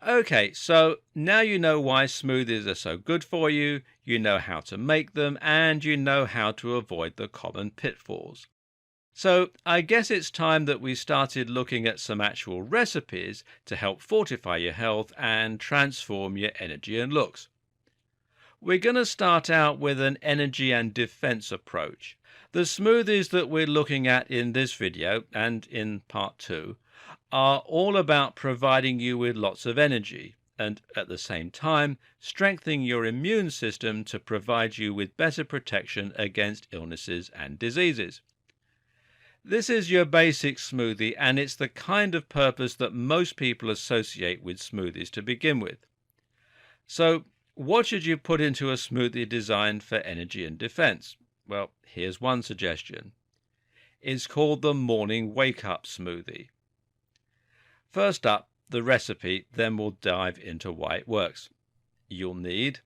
Okay, so now you know why smoothies are so good for you, you know how to make them, and you know how to avoid the common pitfalls. So I guess it's time that we started looking at some actual recipes to help fortify your health and transform your energy and looks. We're going to start out with an energy and defense approach. The smoothies that we're looking at in this video and in part two are all about providing you with lots of energy and at the same time strengthening your immune system to provide you with better protection against illnesses and diseases. This is your basic smoothie, and it's the kind of purpose that most people associate with smoothies to begin with. So, what should you put into a smoothie designed for energy and defense? Well, here's one suggestion. It's called the morning wake up smoothie. First up, the recipe, then we'll dive into why it works. You'll need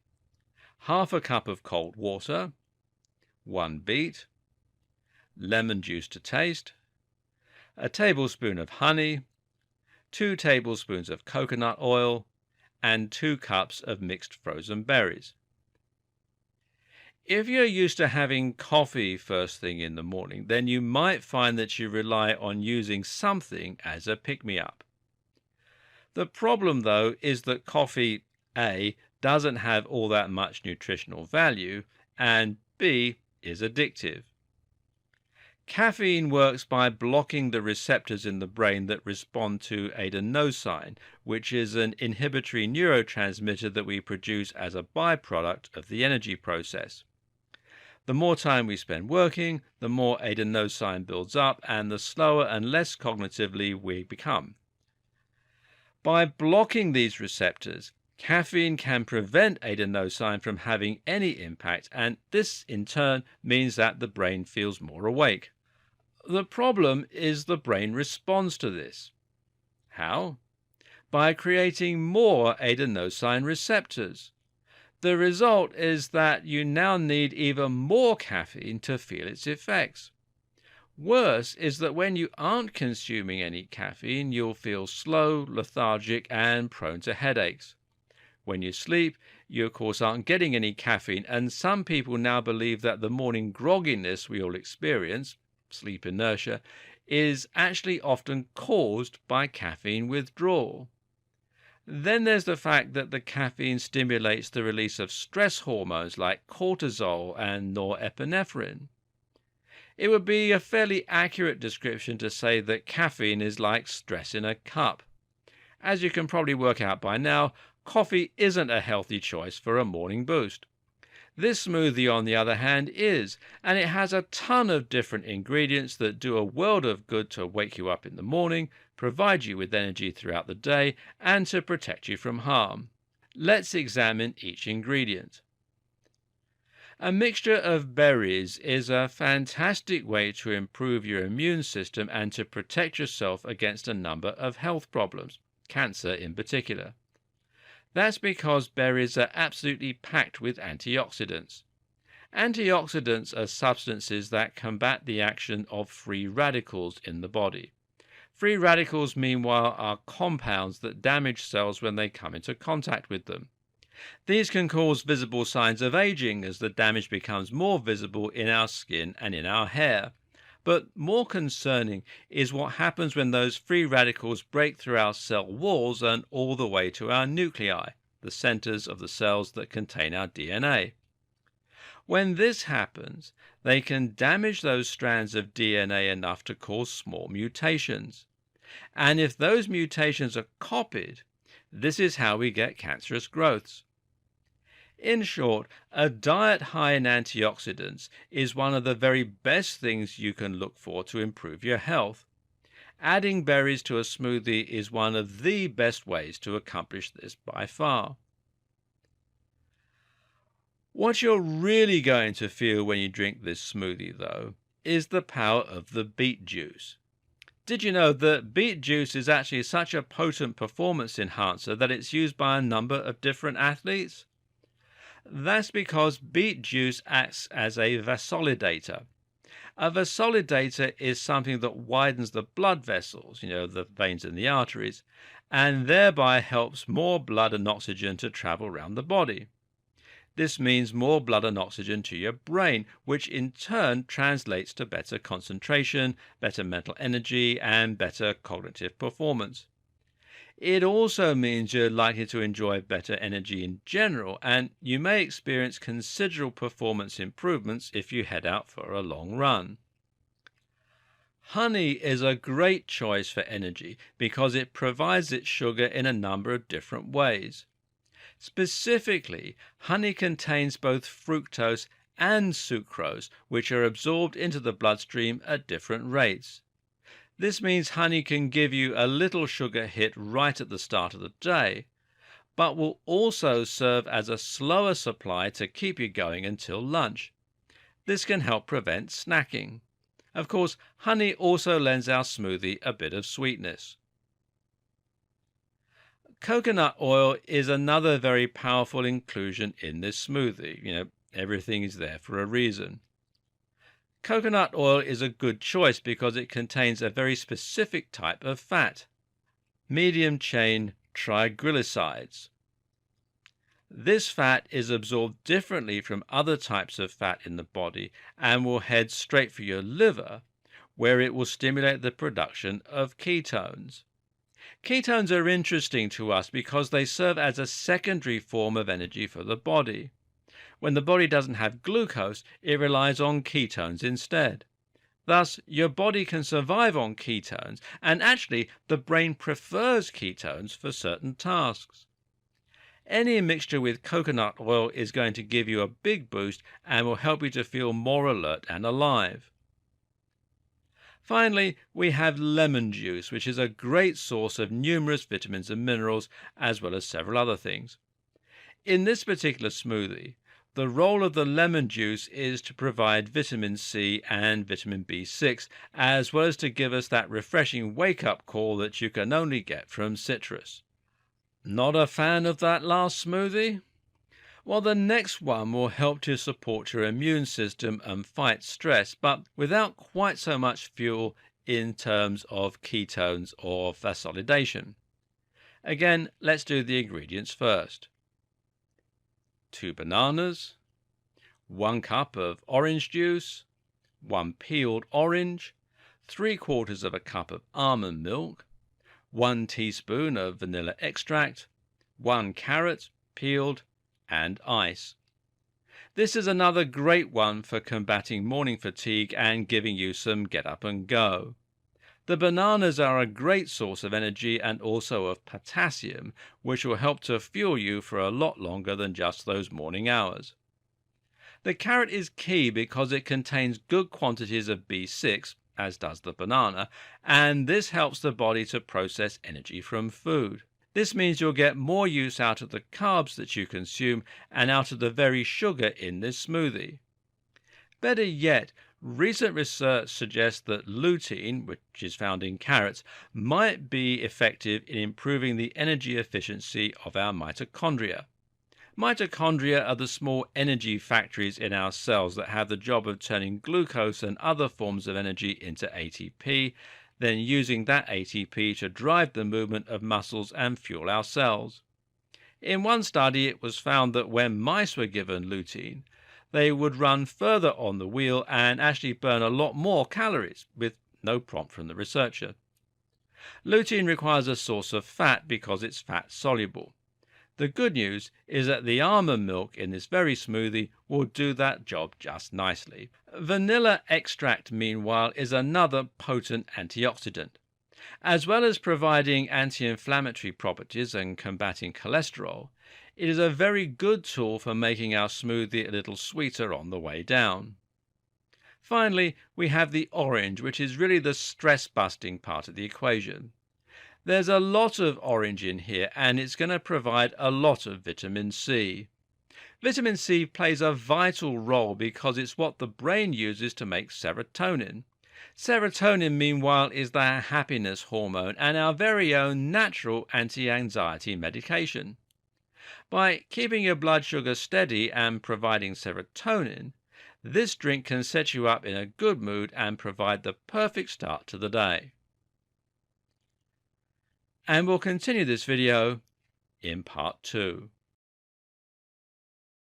half a cup of cold water, one beet, lemon juice to taste, a tablespoon of honey, 2 tablespoons of coconut oil, and 2 cups of mixed frozen berries. If you're used to having coffee first thing in the morning, then you might find that you rely on using something as a pick-me-up. The problem, though, is that coffee, A, doesn't have all that much nutritional value, and B, is addictive. Caffeine works by blocking the receptors in the brain that respond to adenosine, which is an inhibitory neurotransmitter that we produce as a byproduct of the energy process. The more time we spend working, the more adenosine builds up and the slower and less cognitively we become. By blocking these receptors, caffeine can prevent adenosine from having any impact, and this in turn means that the brain feels more awake. The problem is the brain responds to this. How? By creating more adenosine receptors. The result is that you now need even more caffeine to feel its effects. Worse is that when you aren't consuming any caffeine, you'll feel slow, lethargic, and prone to headaches. When you sleep, you of course aren't getting any caffeine, and some people now believe that the morning grogginess we all experience, sleep inertia, is actually often caused by caffeine withdrawal. Then there's the fact that the caffeine stimulates the release of stress hormones like cortisol and norepinephrine. It would be a fairly accurate description to say that caffeine is like stress in a cup. As you can probably work out by now, coffee isn't a healthy choice for a morning boost. This smoothie, on the other hand, is, and it has a ton of different ingredients that do a world of good to wake you up in the morning, provide you with energy throughout the day, and to protect you from harm. Let's examine each ingredient. A mixture of berries is a fantastic way to improve your immune system and to protect yourself against a number of health problems, cancer in particular. That's because berries are absolutely packed with antioxidants. Antioxidants are substances that combat the action of free radicals in the body. Free radicals, meanwhile, are compounds that damage cells when they come into contact with them. These can cause visible signs of aging as the damage becomes more visible in our skin and in our hair. But more concerning is what happens when those free radicals break through our cell walls and all the way to our nuclei, the centers of the cells that contain our DNA. When this happens, they can damage those strands of DNA enough to cause small mutations. And if those mutations are copied, this is how we get cancerous growths. In short, a diet high in antioxidants is one of the very best things you can look for to improve your health. Adding berries to a smoothie is one of the best ways to accomplish this by far. What you're really going to feel when you drink this smoothie, though, is the power of the beet juice. Did you know that beet juice is actually such a potent performance enhancer that it's used by a number of different athletes? That's because beet juice acts as a vasodilator. A vasodilator is something that widens the blood vessels, the veins in the arteries, and thereby helps more blood and oxygen to travel around the body. This means more blood and oxygen to your brain, which in turn translates to better concentration, better mental energy, and better cognitive performance. It also means you're likely to enjoy better energy in general, and you may experience considerable performance improvements if you head out for a long run. Honey is a great choice for energy because it provides its sugar in a number of different ways. Specifically, honey contains both fructose and sucrose, which are absorbed into the bloodstream at different rates. This means honey can give you a little sugar hit right at the start of the day, but will also serve as a slower supply to keep you going until lunch. This can help prevent snacking. Of course, honey also lends our smoothie a bit of sweetness. Coconut oil is another very powerful inclusion in this smoothie. Everything is there for a reason. Coconut oil is a good choice because it contains a very specific type of fat, medium-chain triglycerides. This fat is absorbed differently from other types of fat in the body and will head straight for your liver, where it will stimulate the production of ketones. Ketones are interesting to us because they serve as a secondary form of energy for the body. When the body doesn't have glucose, it relies on ketones instead. Thus, your body can survive on ketones, and actually, the brain prefers ketones for certain tasks. Any mixture with coconut oil is going to give you a big boost and will help you to feel more alert and alive. Finally, we have lemon juice, which is a great source of numerous vitamins and minerals, as well as several other things. In this particular smoothie, the role of the lemon juice is to provide vitamin C and vitamin B6, as well as to give us that refreshing wake-up call that you can only get from citrus. Not a fan of that last smoothie? Well, the next one will help to support your immune system and fight stress, but without quite so much fuel in terms of ketones or vasodilation. Again, let's do the ingredients first. 2 bananas, 1 cup of orange juice, 1 peeled orange, 3/4 of a cup of almond milk, 1 teaspoon of vanilla extract, 1 carrot, peeled, and ice. This is another great one for combating morning fatigue and giving you some get up and go. The bananas are a great source of energy and also of potassium, which will help to fuel you for a lot longer than just those morning hours. The carrot is key because it contains good quantities of B6, as does the banana, and this helps the body to process energy from food. This means you'll get more use out of the carbs that you consume and out of the very sugar in this smoothie. Better yet, recent research suggests that lutein, which is found in carrots, might be effective in improving the energy efficiency of our mitochondria. Mitochondria are the small energy factories in our cells that have the job of turning glucose and other forms of energy into ATP, then using that ATP to drive the movement of muscles and fuel our cells. In one study, it was found that when mice were given lutein, they would run further on the wheel and actually burn a lot more calories, with no prompt from the researcher. Lutein requires a source of fat because it's fat soluble. The good news is that the almond milk in this very smoothie will do that job just nicely. Vanilla extract, meanwhile, is another potent antioxidant. As well as providing anti-inflammatory properties and combating cholesterol, it is a very good tool for making our smoothie a little sweeter on the way down. Finally, we have the orange, which is really the stress-busting part of the equation. There's a lot of orange in here, and it's going to provide a lot of vitamin C. Vitamin C plays a vital role because it's what the brain uses to make serotonin. Serotonin, meanwhile, is the happiness hormone and our very own natural anti-anxiety medication. By keeping your blood sugar steady and providing serotonin, this drink can set you up in a good mood and provide the perfect start to the day. And we'll continue this video in part 2.